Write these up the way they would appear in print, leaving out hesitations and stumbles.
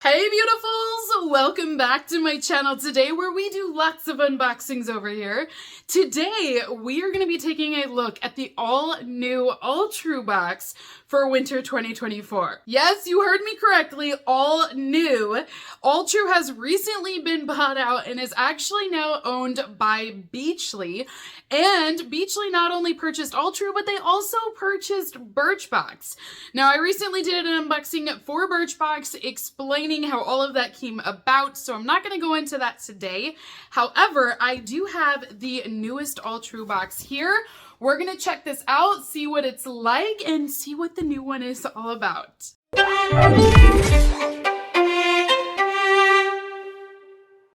Hey beautifuls! Welcome back to my channel today where we do lots of unboxings over here. Today we are going to be taking a look at the all-new Alltrue box for winter 2024. Yes, you heard me correctly, all new. Alltrue has recently been bought out and is actually now owned by Beachly. And Beachly not only purchased Alltrue, but they also purchased Birchbox. Now I recently did an unboxing for Birchbox explaining how all of that came about, so I'm not going to go into that today. However, I do have the newest Alltrue box here. We're going to check this out, see what it's like, and see what the new one is all about.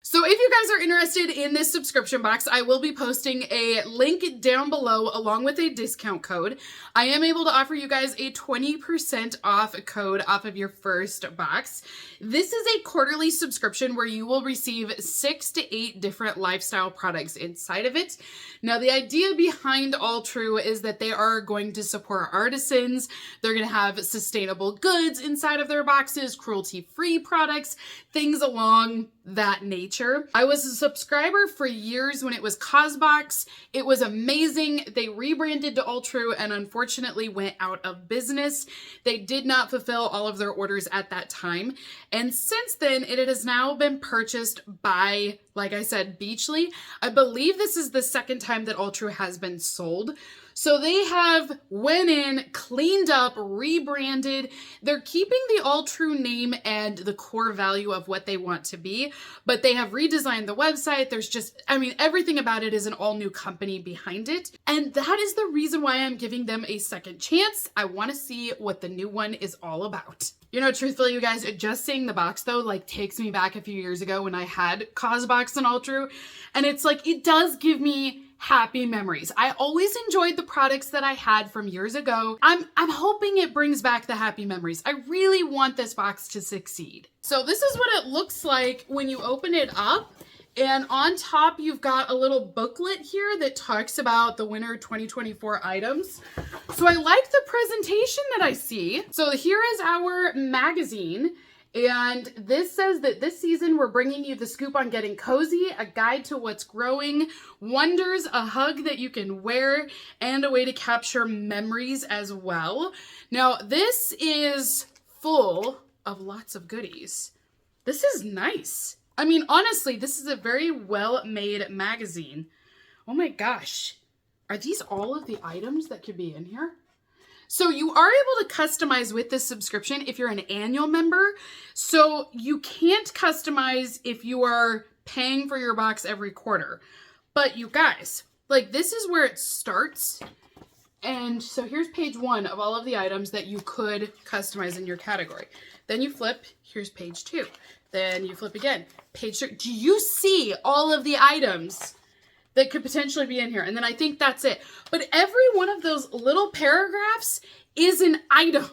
So if you guys are interested in this subscription box, I will be posting a link down below along with a discount code. I am able to offer you guys a 20% off code off of your first box. This is a quarterly subscription where you will receive 6 to 8 different lifestyle products inside of it. Now, the idea behind Alltrue is that they are going to support artisans. They're going to have sustainable goods inside of their boxes, cruelty-free products, things along that nature. I was a subscriber for years when it was Cosbox. It was amazing. They rebranded to Alltrue and unfortunately went out of business. They did not fulfill all of their orders at that time. And since then, it has now been purchased by, like I said, Beachly. I believe this is the second time that Alltrue has been sold. So they have went in, cleaned up, rebranded. They're keeping the Alltrue name and the core value of what they want to be, but they have redesigned the website. There's just, everything about it is an all new company behind it. And that is the reason why I'm giving them a second chance. I want to see what the new one is all about. You know, truthfully, you guys, just seeing the box though, takes me back a few years ago when I had Cosbox and Alltrue. And it's it does give me happy memories. I always enjoyed the products that I had from years ago. I'm hoping it brings back the happy memories. I really want this box to succeed. So this is what it looks like when you open it up. And on top, you've got a little booklet here that talks about the winter 2024 items. So I like the presentation that I see. So here is our magazine. And this says that this season we're bringing you the scoop on getting cozy, a guide to what's growing, wonders, a hug that you can wear, and a way to capture memories as well. Now, this is full of lots of goodies. This is nice. Honestly, this is a very well-made magazine. Oh my gosh. Are these all of the items that could be in here? So you are able to customize with this subscription if you're an annual member. So you can't customize if you are paying for your box every quarter. But you guys, this is where it starts. And so here's page 1 of all of the items that you could customize in your category. Then you flip, here's page 2. Then you flip again, page 3. Do you see all of the items that could potentially be in here? And then I think that's it. But every one of those little paragraphs is an item.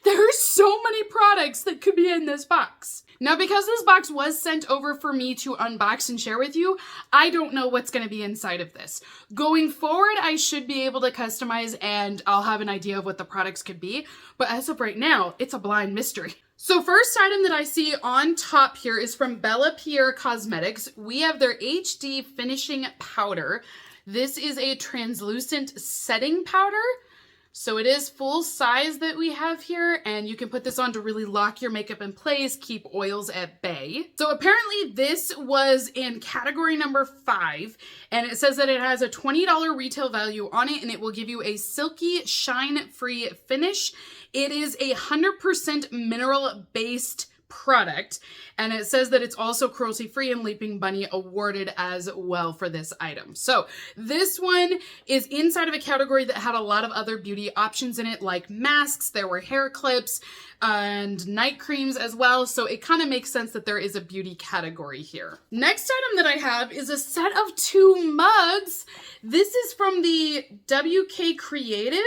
There are so many products that could be in this box. Now, because this box was sent over for me to unbox and share with you, I don't know what's going to be inside of this. Going forward, I should be able to customize and I'll have an idea of what the products could be. But as of right now, it's a blind mystery. So first item that I see on top here is from Bella Pierre Cosmetics. We have their HD Finishing Powder. This is a translucent setting powder. So it is full size that we have here, and you can put this on to really lock your makeup in place, keep oils at bay. So apparently this was in category number 5, and it says that it has a $20 retail value on it, and it will give you a silky, shine-free finish. It is 100% mineral-based product, and it says that it's also cruelty-free and Leaping Bunny awarded as well for this item. So this one is inside of a category that had a lot of other beauty options in it, like masks, there were hair clips, and night creams as well. So it kind of makes sense that there is a beauty category here. Next item that I have is a set of 2 mugs. This is from the WK Creative.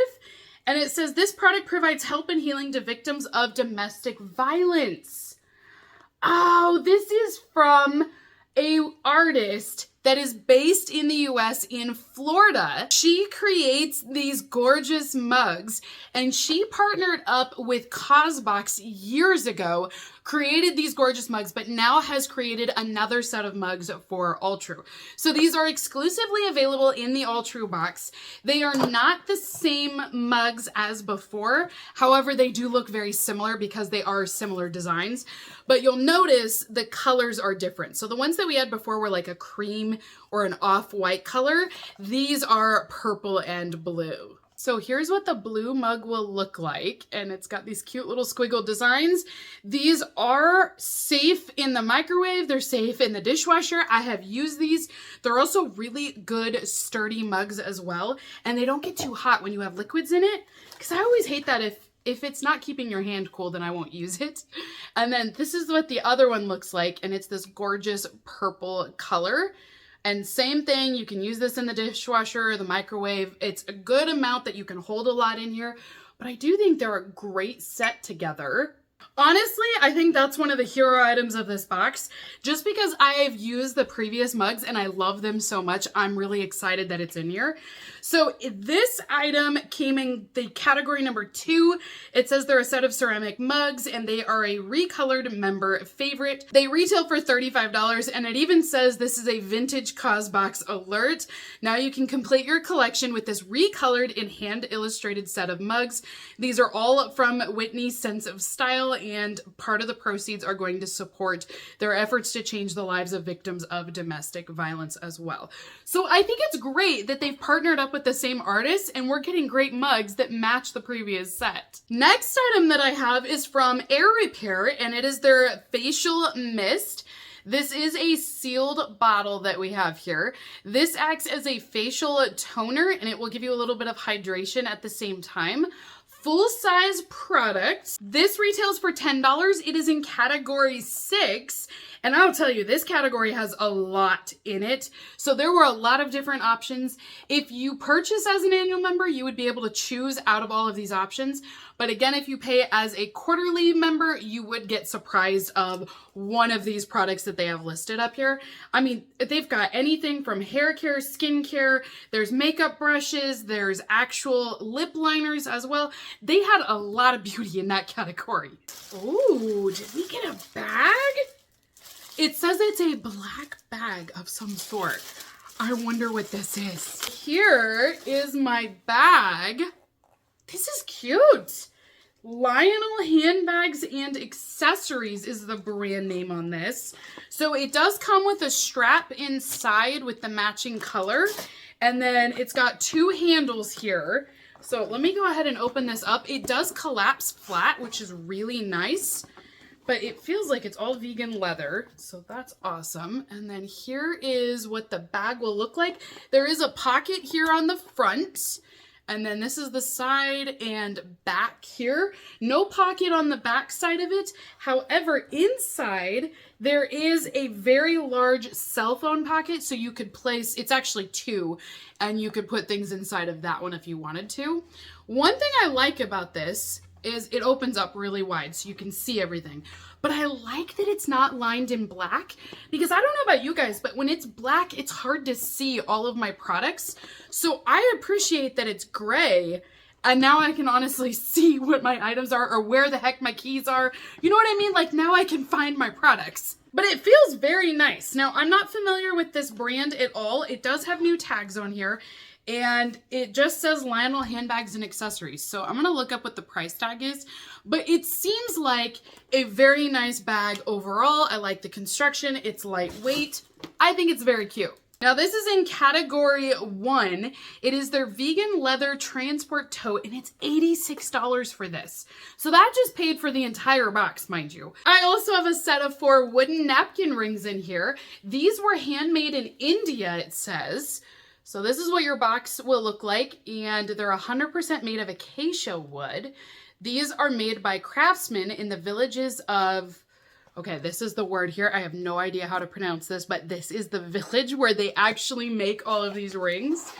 And it says this product provides help and healing to victims of domestic violence. Oh, this is from an artist that is based in the US in Florida. She creates these gorgeous mugs, and she partnered up with Cosbox years ago, created these gorgeous mugs, but now has created another set of mugs for Alltrue. So these are exclusively available in the Alltrue box. They are not the same mugs as before. However, they do look very similar because they are similar designs, but you'll notice the colors are different. So the ones that we had before were like a cream or an off-white color. These are purple and blue. So here's what the blue mug will look like, and it's got these cute little squiggle designs. These are safe in the microwave. They're safe in the dishwasher. I have used these. They're also really good, sturdy mugs as well, and they don't get too hot when you have liquids in it, because I always hate that if it's not keeping your hand cool, then I won't use it. And then this is what the other one looks like, and it's this gorgeous purple color. And same thing, you can use this in the dishwasher or the microwave. It's a good amount that you can hold a lot in here, but I do think they're a great set together. Honestly, I think that's one of the hero items of this box. Just because I've used the previous mugs and I love them so much, I'm really excited that it's in here. So this item came in the category number 2. It says they're a set of ceramic mugs and they are a recolored member favorite. They retail for $35 and it even says this is a vintage CosBox alert. Now you can complete your collection with this recolored and hand illustrated set of mugs. These are all from Whitney's Sense of Style, and part of the proceeds are going to support their efforts to change the lives of victims of domestic violence as well. So I think it's great that they've partnered up with the same artist and we're getting great mugs that match the previous set. Next item that I have is from Air Repair, and it is their facial mist. This is a sealed bottle that we have here. This acts as a facial toner and it will give you a little bit of hydration at the same time. Full-size product. This retails for $10. It is in category 6. And I'll tell you, this category has a lot in it. So there were a lot of different options. If you purchase as an annual member, you would be able to choose out of all of these options. But again, if you pay as a quarterly member, you would get surprised of one of these products that they have listed up here. I mean, they've got anything from hair care, skin care, there's makeup brushes, there's actual lip liners as well. They had a lot of beauty in that category. Ooh, did we get a bag? It says it's a black bag of some sort. I wonder what this is. Here is my bag. This is cute. Lionel Handbags and Accessories is the brand name on this. So it does come with a strap inside with the matching color. And then it's got 2 handles here. So let me go ahead and open this up. It does collapse flat, which is really nice. But it feels like it's all vegan leather, so that's awesome. And then here is what the bag will look like. There is a pocket here on the front, and then this is the side and back here. No pocket on the back side of it. However, inside, there is a very large cell phone pocket, so you could place, it's actually 2, and you could put things inside of that one if you wanted to. One thing I like about this is it opens up really wide so you can see everything. But I like that it's not lined in black, because I don't know about you guys, but when it's black, it's hard to see all of my products. So I appreciate that it's gray, and now I can honestly see what my items are or where the heck my keys are. You know what I mean? Like, now I can find my products. But it feels very nice. Now, I'm not familiar with this brand at all. It does have new tags on here. And it just says Lionel Handbags and Accessories. So I'm going to look up what the price tag is. But it seems like a very nice bag overall. I like the construction. It's lightweight. I think it's very cute. Now this is in category 1. It is their vegan leather transport tote and it's $86 for this. So that just paid for the entire box, mind you. I also have a set of 4 wooden napkin rings in here. These were handmade in India, it says. So this is what your box will look like, and they're 100% made of acacia wood. These are made by craftsmen in the villages of, okay, this is the word here. I have no idea how to pronounce this, but this is the village where they actually make all of these rings.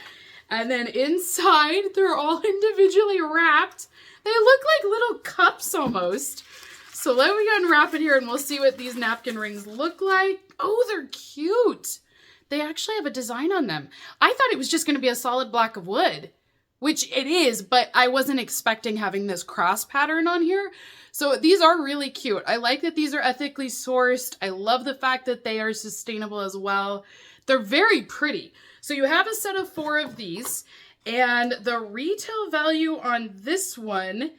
And then inside, they're all individually wrapped. They look like little cups almost. So let me unwrap it here and we'll see what these napkin rings look like. Oh, they're cute. They actually have a design on them. I thought it was just going to be a solid block of wood, which it is, but I wasn't expecting having this cross pattern on here. So these are really cute. I like that these are ethically sourced. I love the fact that they are sustainable as well. They're very pretty. So you have a set of 4 of these, and the retail value on this one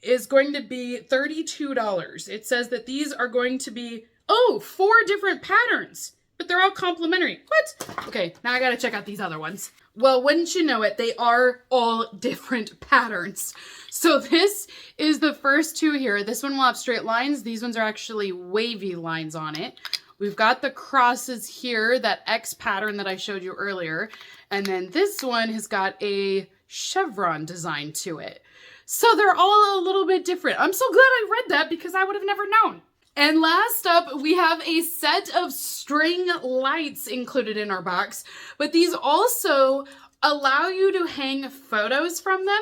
is going to be $32. It says that these are going to be, 4 different patterns, but they're all complimentary. What? Okay, now I gotta check out these other ones. Well, wouldn't you know it, they are all different patterns. So this is the first 2 here. This one will have straight lines. These ones are actually wavy lines on it. We've got the crosses here, that X pattern that I showed you earlier. And then this one has got a chevron design to it. So they're all a little bit different. I'm so glad I read that because I would have never known. And last up, we have a set of string lights included in our box, but these also allow you to hang photos from them.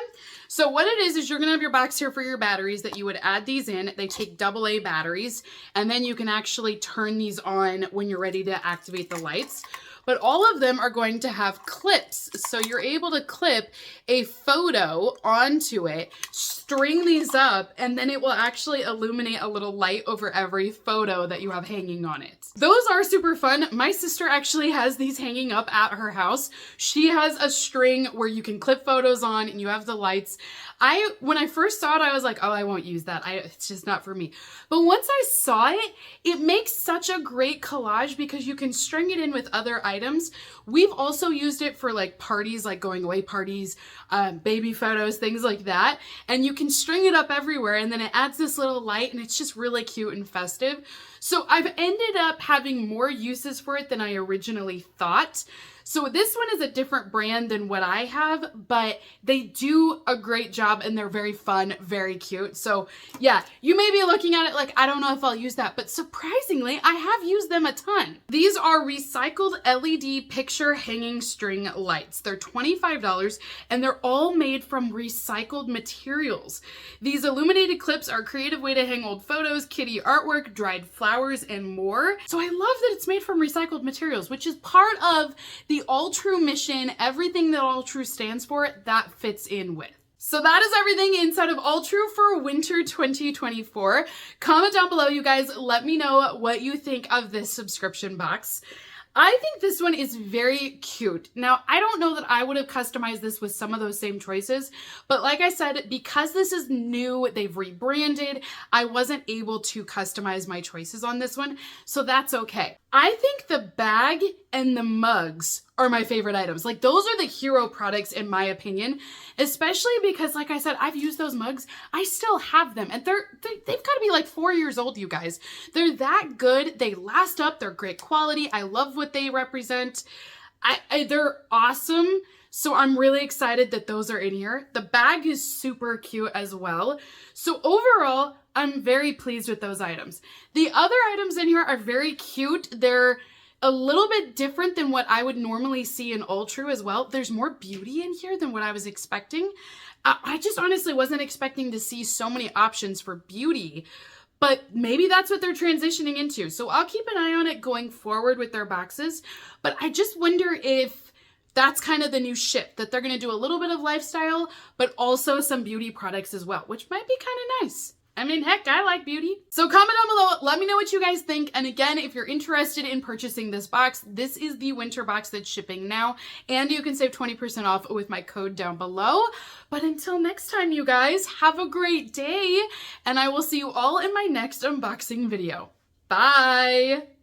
So what it is you're gonna have your box here for your batteries that you would add these in. They take AA batteries, and then you can actually turn these on when you're ready to activate the lights. But all of them are going to have clips. So you're able to clip a photo onto it, string these up, and then it will actually illuminate a little light over every photo that you have hanging on it. Those are super fun. My sister actually has these hanging up at her house. She has a string where you can clip photos on and you have the lights. When I first saw it, I was like, oh, I won't use that. It's just not for me. But once I saw it, it makes such a great collage because you can string it in with other items. We've also used it for like parties, like going away parties, baby photos, things like that. And you can string it up everywhere and then it adds this little light and it's just really cute and festive. So I've ended up having more uses for it than I originally thought. So this one is a different brand than what I have, but they do a great job and they're very fun, very cute. So yeah, you may be looking at it like, I don't know if I'll use that, but surprisingly, I have used them a ton. These are recycled LED picture hanging string lights. They're $25 and they're all made from recycled materials. These illuminated clips are a creative way to hang old photos, kitty artwork, dried flowers, and more. So I love that it's made from recycled materials, which is part of the Alltrue mission. Everything that Alltrue stands for, that fits in with. So that is everything inside of Alltrue for winter 2024. Comment down below, you guys. Let me know what you think of this subscription box. I think this one is very cute. Now, I don't know that I would have customized this with some of those same choices, but like I said, because this is new, they've rebranded, I wasn't able to customize my choices on this one, so that's okay. I think the bag and the mugs are my favorite items. Like, those are the hero products in my opinion, especially because, like I said, I've used those mugs. I still have them, and they've got to be like 4 years old, you guys. They're that good. They last up. They're great quality. I love what they represent. They're awesome. So I'm really excited that those are in here. The bag is super cute as well. So overall, I'm very pleased with those items. The other items in here are very cute. They're a little bit different than what I would normally see in Alltrue as well. There's more beauty in here than what I was expecting. I just honestly wasn't expecting to see so many options for beauty, but maybe that's what they're transitioning into. So I'll keep an eye on it going forward with their boxes, but I just wonder if that's kind of the new shift, that they're going to do a little bit of lifestyle, but also some beauty products as well, which might be kind of nice. I mean, heck, I like beauty. So comment down below, let me know what you guys think. And again, if you're interested in purchasing this box, this is the winter box that's shipping now, and you can save 20% off with my code down below. But until next time, you guys, have a great day, and I will see you all in my next unboxing video. Bye.